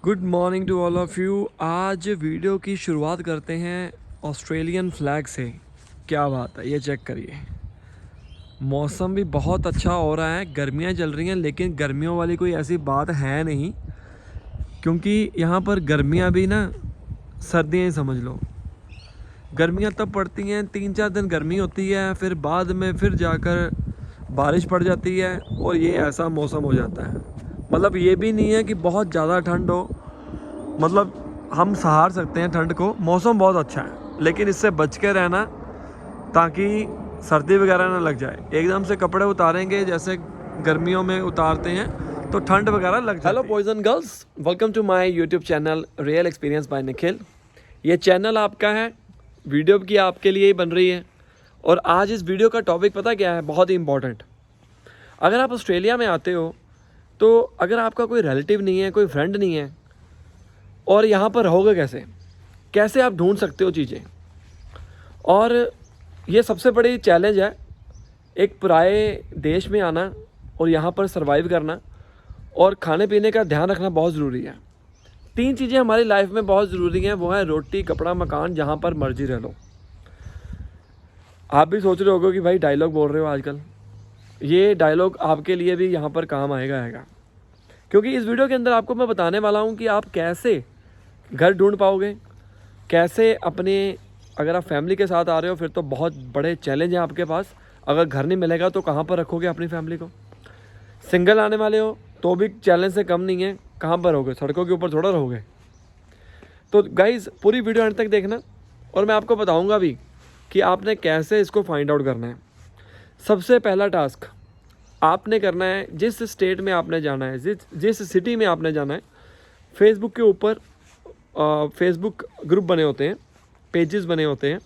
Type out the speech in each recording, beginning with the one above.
Good morning to all of you. आज video की शुरुआत करते हैं ऑस्ट्रेलियन फ्लैग से। क्या बात है, ये चेक करिए। मौसम भी बहुत अच्छा हो रहा है, गर्मियाँ चल रही हैं, लेकिन गर्मियों वाली कोई ऐसी बात है नहीं, क्योंकि यहाँ पर गर्मियाँ भी ना सर्दियाँ ही समझ लो। गर्मियाँ तब पड़ती हैं, 3-4 दिन गर्मी होती है, फिर बाद में फिर जाकर बारिश पड़ जाती है और ये ऐसा मौसम हो जाता है। मतलब ये भी नहीं है कि बहुत ज़्यादा ठंड हो, मतलब हम सहार सकते हैं ठंड को। मौसम बहुत अच्छा है, लेकिन इससे बच के रहना ताकि सर्दी वगैरह ना लग जाए। एकदम से कपड़े उतारेंगे जैसे गर्मियों में उतारते हैं तो ठंड वगैरह लग जाती है। Hello boys and girls, welcome to my YouTube channel real experience by Nikhil. ये चैनल आपका है, वीडियो की आपके लिए ही बन रही है। और आज इस वीडियो का टॉपिक पता क्या है, बहुत ही इंपॉर्टेंट। अगर आप ऑस्ट्रेलिया में आते हो तो अगर आपका कोई रिलेटिव नहीं है, कोई फ्रेंड नहीं है, और यहाँ पर रहोगे कैसे, कैसे आप ढूंढ सकते हो चीज़ें। और ये सबसे बड़ी चैलेंज है, एक पराए देश में आना और यहाँ पर सरवाइव करना और खाने पीने का ध्यान रखना बहुत ज़रूरी है। 3 चीज़ें हमारी लाइफ में बहुत ज़रूरी हैं, वो है रोटी, कपड़ा, मकान। जहाँ पर मर्जी रह लो। आप भी सोच रहे होगे कि भाई डायलॉग बोल रहे हो आजकल। ये डायलॉग आपके लिए भी यहाँ पर काम आएगा, क्योंकि इस वीडियो के अंदर आपको मैं बताने वाला हूँ कि आप कैसे घर ढूंढ पाओगे, कैसे अपने, अगर आप फैमिली के साथ आ रहे हो फिर तो बहुत बड़े चैलेंज हैं आपके पास। अगर घर नहीं मिलेगा तो कहाँ पर रखोगे अपनी फैमिली को। सिंगल आने वाले हो तो भी चैलेंज से कम नहीं है, कहाँ पर रहोगे, सड़कों के ऊपर थोड़ा रहोगे। तो गाइज़ पूरी वीडियो अंत तक देखना और मैं आपको बताऊँगा भी कि आपने कैसे इसको फाइंड आउट करना है। सबसे पहला टास्क आपने करना है, जिस स्टेट में आपने जाना है, जिस सिटी में आपने जाना है, फेसबुक के ऊपर फेसबुक ग्रुप बने होते हैं, पेजेस बने होते हैं।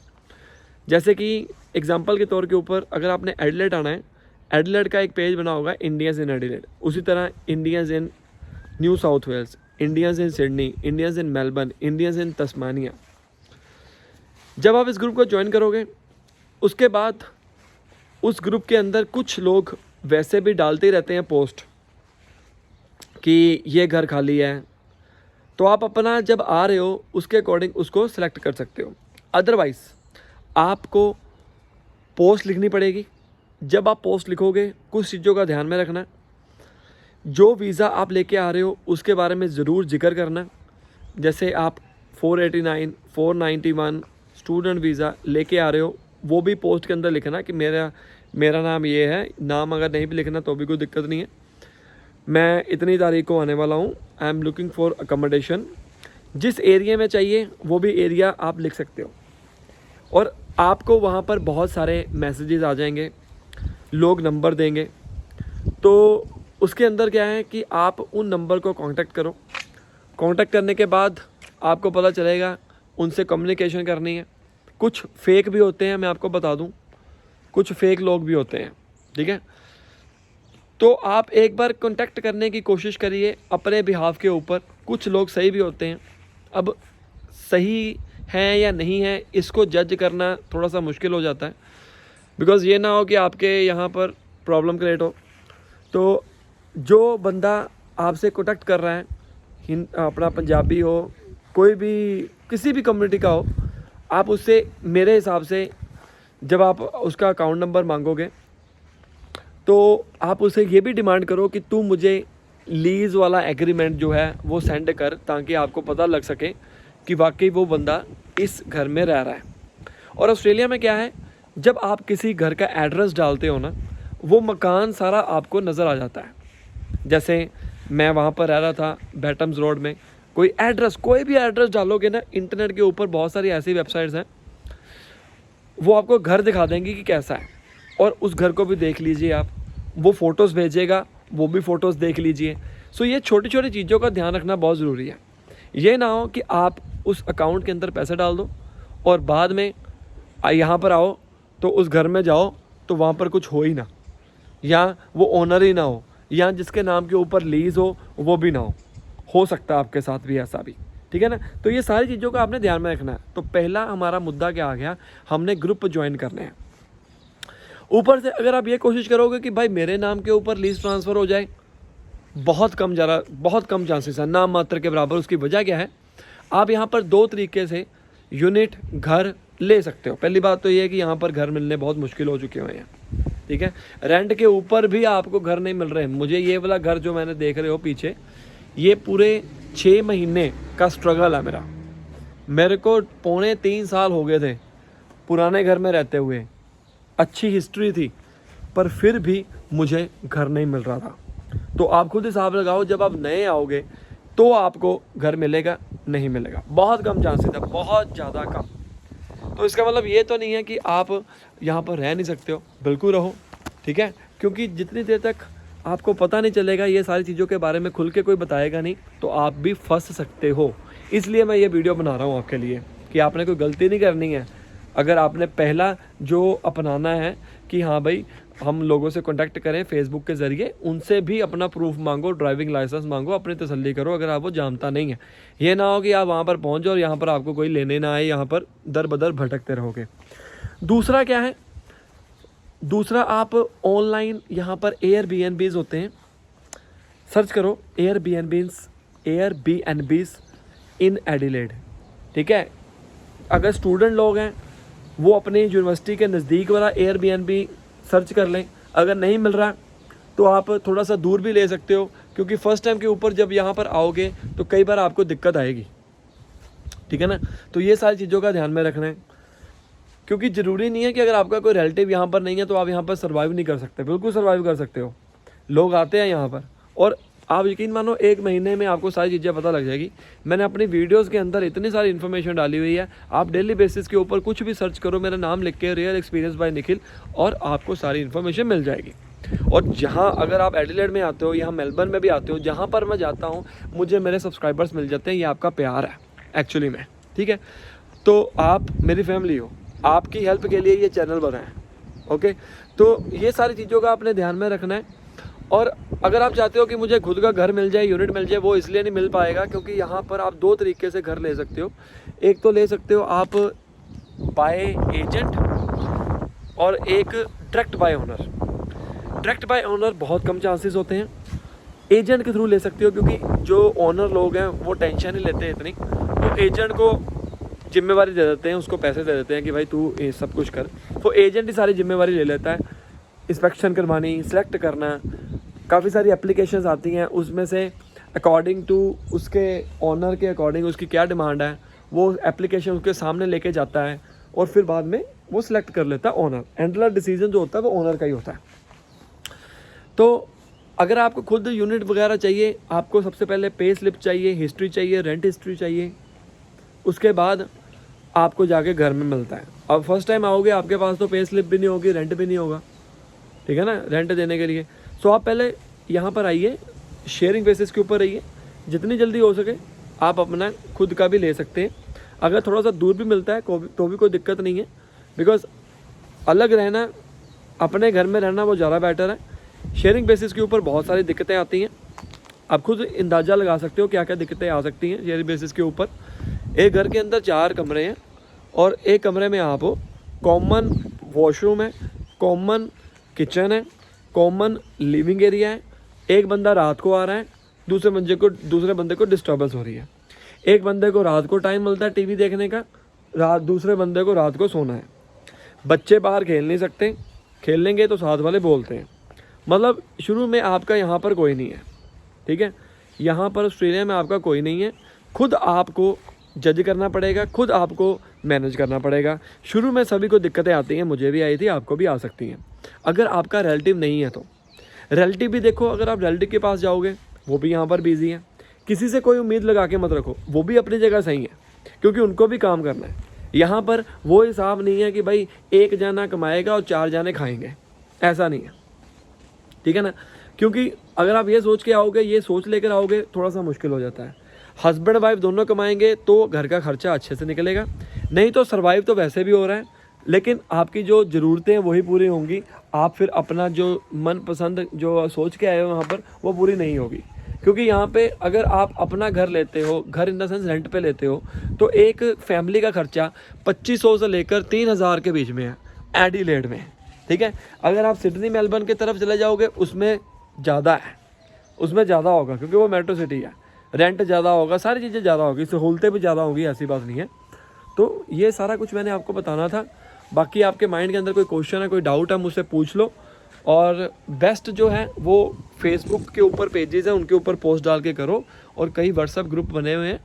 जैसे कि एग्जांपल के तौर के ऊपर अगर आपने एडिलेड आना है, एडिलेड का एक पेज बना होगा, इंडियंस इन एडिलेड। उसी तरह Indians in New South Wales, Indians in Sydney, Indians in Melbourne, Indians in Tasmania. जब आप इस ग्रुप को ज्वाइन करोगे उसके बाद उस ग्रुप के अंदर कुछ लोग वैसे भी डालते ही रहते हैं पोस्ट कि ये घर खाली है, तो आप अपना जब आ रहे हो उसके अकॉर्डिंग उसको सिलेक्ट कर सकते हो। अदरवाइज़ आपको पोस्ट लिखनी पड़ेगी। जब आप पोस्ट लिखोगे कुछ चीज़ों का ध्यान में रखना। जो वीज़ा आप लेके आ रहे हो उसके बारे में ज़रूर जिक्र करना। जैसे आप 489, 491 स्टूडेंट वीज़ा लेके आ रहे हो, वो भी पोस्ट के अंदर लिखना कि मेरा नाम ये है। नाम अगर नहीं भी लिखना तो भी कोई दिक्कत नहीं है। मैं इतनी तारीख को आने वाला हूँ, I am looking for accommodation. जिस एरिया में चाहिए वो भी एरिया आप लिख सकते हो। और आपको वहाँ पर बहुत सारे मैसेजेस आ जाएंगे, लोग नंबर देंगे। तो उसके अंदर क्या है कि आप उन नंबर को कांटेक्ट करो। कांटेक्ट करने के बाद आपको पता चलेगा उनसे कम्युनिकेशन करनी है। कुछ फेक भी होते हैं, मैं आपको बता दूं, कुछ फेक लोग भी होते हैं, ठीक है। तो आप एक बार कांटेक्ट करने की कोशिश करिए अपने बिहाफ के ऊपर। कुछ लोग सही भी होते हैं। अब सही है या नहीं है इसको जज करना थोड़ा सा मुश्किल हो जाता है, बिकॉज़ ये ना हो कि आपके यहाँ पर प्रॉब्लम क्रिएट हो। तो जो बंदा आपसे कांटेक्ट कर रहा है, अपना पंजाबी हो, कोई भी किसी भी कम्युनिटी का हो, आप उससे मेरे हिसाब से जब आप उसका अकाउंट नंबर मांगोगे तो आप उसे ये भी डिमांड करो कि तू मुझे लीज़ वाला एग्रीमेंट जो है वो सेंड कर, ताकि आपको पता लग सके कि वाकई वो बंदा इस घर में रह रहा है। और ऑस्ट्रेलिया में क्या है, जब आप किसी घर का एड्रेस डालते हो ना, वो मकान सारा आपको नज़र आ जाता है। जैसे मैं वहाँ पर रह रहा था बैटम्स रोड में, कोई एड्रेस, कोई भी एड्रेस डालोगे ना, इंटरनेट के ऊपर बहुत सारी ऐसी वेबसाइट्स हैं, वो आपको घर दिखा देंगी कि कैसा है, और उस घर को भी देख लीजिए आप। वो फ़ोटोज़ भेजेगा, वो भी फ़ोटोज़ देख लीजिए। सो ये छोटी छोटी चीज़ों का ध्यान रखना बहुत ज़रूरी है। ये ना हो कि आप उस अकाउंट के अंदर पैसे डाल दो और बाद में यहाँ पर आओ तो उस घर में जाओ तो वहाँ पर कुछ हो ही ना, या वो ओनर ही ना हो, या जिसके नाम के ऊपर लीज़ हो वो भी ना हो सकता है आपके साथ भी ऐसा भी, ठीक है ना। तो ये सारी चीज़ों का आपने ध्यान में रखना है। तो पहला हमारा मुद्दा क्या आ गया, हमने ग्रुप ज्वाइन करने हैं। ऊपर से अगर आप ये कोशिश करोगे कि भाई मेरे नाम के ऊपर लीज ट्रांसफ़र हो जाए, बहुत कम चांसेस है, नाम मात्र के बराबर। उसकी वजह क्या है, आप यहाँ पर 2 तरीके से यूनिट घर ले सकते हो। पहली बात तो ये है कि यहाँ पर घर मिलने बहुत मुश्किल हो चुके हुए हैं, ठीक है। रेंट के ऊपर भी आपको घर नहीं मिल रहे हैं। मुझे ये वाला घर जो मैंने देख रहे हो पीछे, ये पूरे 6 महीने का स्ट्रगल है मेरा। मेरे को 2.25 साल हो गए थे पुराने घर में रहते हुए, अच्छी हिस्ट्री थी, पर फिर भी मुझे घर नहीं मिल रहा था। तो आप खुद हिसाब लगाओ, जब आप नए आओगे तो आपको घर मिलेगा नहीं मिलेगा, बहुत कम चांसेस है, बहुत ज़्यादा कम। तो इसका मतलब ये तो नहीं है कि आप यहाँ पर रह नहीं सकते हो, बिल्कुल रहो, ठीक है। क्योंकि जितनी देर तक आपको पता नहीं चलेगा ये सारी चीज़ों के बारे में, खुल के कोई बताएगा नहीं, तो आप भी फंस सकते हो। इसलिए मैं ये वीडियो बना रहा हूँ आपके लिए कि आपने कोई गलती नहीं करनी है। अगर आपने पहला जो अपनाना है कि हाँ भाई हम लोगों से कांटेक्ट करें फेसबुक के ज़रिए, उनसे भी अपना प्रूफ मांगो, ड्राइविंग लाइसेंस मांगो, अपनी तसल्ली करो अगर आप वो जानता नहीं है। ये ना हो कि आप वहाँ पर पहुँच जाओ और यहाँ पर आपको कोई लेने ना आए, यहाँ पर दर बदर भटकते रहोगे। दूसरा क्या है, दूसरा आप ऑनलाइन यहाँ पर एयरबीएनबीज होते हैं, सर्च करो एयरबीएनबीज इन एडिलेड, ठीक है। अगर स्टूडेंट लोग हैं वो अपनी यूनिवर्सिटी के नज़दीक वाला एयरबीएनबी सर्च कर लें। अगर नहीं मिल रहा तो आप थोड़ा सा दूर भी ले सकते हो, क्योंकि फ़र्स्ट टाइम के ऊपर जब यहाँ पर आओगे तो कई बार आपको दिक्कत आएगी, ठीक है ना। तो ये सारी चीज़ों का ध्यान में रखना है, क्योंकि ज़रूरी नहीं है कि अगर आपका कोई रिलेटिव यहाँ पर नहीं है तो आप यहाँ पर सर्वाइव नहीं कर सकते। बिल्कुल सर्वाइव कर सकते हो। लोग आते हैं यहाँ पर और आप यकीन मानो 1 महीने में आपको सारी चीज़ें पता लग जाएगी। मैंने अपनी वीडियोस के अंदर इतनी सारी इन्फॉर्मेशन डाली हुई है, आप डेली बेसिस के ऊपर कुछ भी सर्च करो, मेरा नाम लिख के रियल एक्सपीरियंस बाय निखिल, और आपको सारी इन्फॉर्मेशन मिल जाएगी। और जहाँ अगर आप एडिलेड में आते हो, यहाँ मेलबर्न में भी आते हो, जहाँ पर मैं जाता हूँ मुझे मेरे सब्सक्राइबर्स मिल जाते हैं। ये आपका प्यार है एक्चुअली में, ठीक है। तो आप मेरी फैमिली हो, आपकी हेल्प के लिए ये चैनल बना है, ओके। तो ये सारी चीज़ों का आपने ध्यान में रखना है। और अगर आप चाहते हो कि मुझे खुद का घर मिल जाए, यूनिट मिल जाए, वो इसलिए नहीं मिल पाएगा क्योंकि यहाँ पर आप 2 तरीके से घर ले सकते हो। एक तो ले सकते हो आप बाय एजेंट, और एक direct bye owner. Direct bye owner बहुत कम चांसेस होते हैं। एजेंट के थ्रू ले सकते हो, क्योंकि जो ओनर लोग हैं वो टेंशन नहीं लेते इतनी, तो एजेंट को जिम्मेवारी दे देते हैं, उसको पैसे दे देते हैं कि भाई तू ये सब कुछ कर, तो एजेंट ही सारी जिम्मेवारी ले लेता है। इंस्पेक्शन करवानी, सेलेक्ट करना, काफ़ी सारी एप्लीकेशंस आती हैं, उसमें से अकॉर्डिंग टू उसके ऑनर के अकॉर्डिंग उसकी क्या डिमांड है वो एप्लीकेशन उसके सामने लेके जाता है, और फिर बाद में वो सिलेक्ट कर लेता है ऑनर। एंडलर डिसीजन जो होता है वो ऑनर का ही होता है। तो अगर आपको खुद यूनिट वगैरह चाहिए, आपको सबसे पहले पे स्लिप चाहिए, हिस्ट्री चाहिए, रेंट हिस्ट्री चाहिए, उसके बाद आपको जाके घर में मिलता है। अब फर्स्ट टाइम आओगे आपके पास तो पे स्लिप भी नहीं होगी, रेंट भी नहीं होगा, ठीक है ना, रेंट देने के लिए। सो आप पहले यहाँ पर आइए, शेयरिंग बेसिस के ऊपर रहिए, जितनी जल्दी हो सके आप अपना खुद का भी ले सकते हैं। अगर थोड़ा सा दूर भी मिलता है तो भी कोई दिक्कत नहीं है, बिकॉज़ अलग रहना, अपने घर में रहना वो ज़्यादा बेटर है। शेयरिंग बेसिस के ऊपर बहुत सारी दिक्कतें आती हैं, आप खुद अंदाज़ा लगा सकते हो क्या क्या दिक्कतें आ सकती हैं शेयरिंग बेसिस के ऊपर। एक घर के अंदर 4 कमरे हैं और एक कमरे में आप हो, कॉमन वॉशरूम है, कॉमन किचन है, कॉमन लिविंग एरिया है। एक बंदा रात को आ रहा है, दूसरे बंदे को डिस्टर्बेंस हो रही है। एक बंदे को रात को टाइम मिलता है टीवी देखने का, दूसरे बंदे को रात को सोना है। बच्चे बाहर खेल नहीं सकते, खेलेंगे तो साथ वाले बोलते हैं। मतलब शुरू में आपका यहाँ पर कोई नहीं है, ठीक है। यहाँ पर ऑस्ट्रेलिया में आपका कोई नहीं है, खुद आपको जज करना पड़ेगा, खुद आपको मैनेज करना पड़ेगा। शुरू में सभी को दिक्कतें आती हैं, मुझे भी आई थी, आपको भी आ सकती हैं। अगर आपका रिलेटिव नहीं है तो रिलेटिव भी देखो, अगर आप रिलेटिव के पास जाओगे वो भी यहाँ पर बिजी है। किसी से कोई उम्मीद लगा के मत रखो, वो भी अपनी जगह सही है, क्योंकि उनको भी काम करना है। यहाँ पर वो हिसाब नहीं है कि भाई 1 जना कमाएगा और 4 जाने खाएंगे, ऐसा नहीं है, ठीक है ना। क्योंकि अगर आप ये सोच के आओगे, ये सोच लेकर आओगे, थोड़ा सा मुश्किल हो जाता है। हस्बैंड वाइफ दोनों कमाएंगे तो घर का खर्चा अच्छे से निकलेगा, नहीं तो सर्वाइव तो वैसे भी हो रहा है, लेकिन आपकी जो ज़रूरतें वही पूरी होंगी। आप फिर अपना जो मनपसंद जो सोच के आए हो यहाँ पर वो पूरी नहीं होगी। क्योंकि यहाँ पे अगर आप अपना घर लेते हो, घर इन द सेंस रेंट पे लेते हो, तो एक फैमिली का खर्चा 2500 से लेकर 3000 के बीच में है एडिलेड में, ठीक है। अगर आप सिडनी मेलबर्न की तरफ चले जाओगे उसमें ज़्यादा है, उसमें ज़्यादा होगा क्योंकि वो मेट्रो सिटी है, रेंट ज़्यादा होगा, सारी चीज़ें ज़्यादा होगी, सहूलतें भी ज़्यादा होगी, ऐसी बात नहीं है। तो ये सारा कुछ मैंने आपको बताना था। बाकी आपके माइंड के अंदर कोई क्वेश्चन है, कोई डाउट है, मुझसे पूछ लो। और बेस्ट जो है वो फेसबुक के ऊपर पेजेस हैं, उनके ऊपर पोस्ट डाल के करो, और कई व्हाट्सएप ग्रुप बने हुए हैं,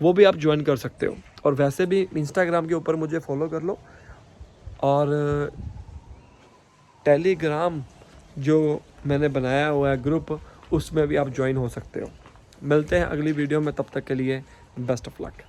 वो भी आप ज्वाइन कर सकते हो। और वैसे भी इंस्टाग्राम के ऊपर मुझे फॉलो कर लो, और टेलीग्राम जो मैंने बनाया हुआ है ग्रुप, उसमें भी आप ज्वाइन हो सकते हो। मिलते हैं अगली वीडियो में, तब तक के लिए बेस्ट ऑफ लक।